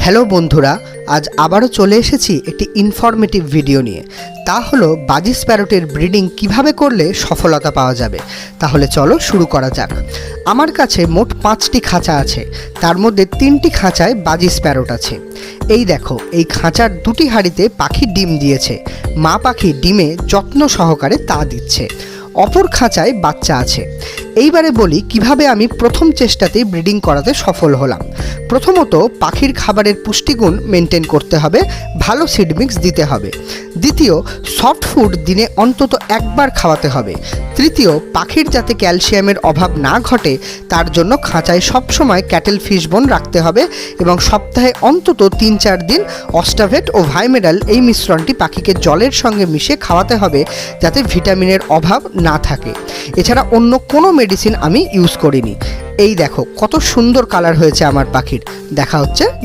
Hello বন্ধুরা, আজ আবারও চলে এসেছি একটি ইনফরমেটিভ ভিডিও নিয়ে। তা হলো বাজি স্প্যারোটের ব্রিডিং কিভাবে করলে সফলতা পাওয়া যাবে। তাহলে চলো শুরু করা যাক। আমার কাছে মোট 5টি খাঁচা আছে, তার মধ্যে 3টি খাঁচায় বাজি স্প্যারোট আছে। এই দেখো, এই খাঁচার 2টি হাঁড়িতে পাখি ডিম দিয়েছে। মা পাখি ডিমে যত্ন সহকারে তা দিচ্ছে। অপর খাঁচায় বাচ্চা আছে। এইবারে বলি কিভাবে আমি প্রথম চেষ্টাতেই ব্রিডিং করাতে সফল হলাম। প্রথমত পাখির খাবারের পুষ্টিগুণ মেনটেন করতে হবে, ভালো সিড মিক্স দিতে হবে। দ্বিতীয়, সফট ফুড দিনে অন্তত একবার খাওয়াতে হবে। তৃতীয়, পাখির যাতে ক্যালসিয়ামের অভাব না ঘটে তার জন্য খাঁচায় সবসময় ক্যাটেল ফিশ বোন রাখতে হবে এবং সপ্তাহে অন্তত 3-4 দিন অস্টাভেট ও ভাইমেডাল এই মিশ্রণটি পাখিকে জলের সঙ্গে মিশিয়ে খাওয়াতে হবে যাতে ভিটামিনের অভাব না থাকে। এছাড়া অন্য কোনো মেডিসিন আমি ইউজ করিনি। এই দেখো কত সুন্দর কালার হয়েছে আমার পাখির। দেখা হচ্ছে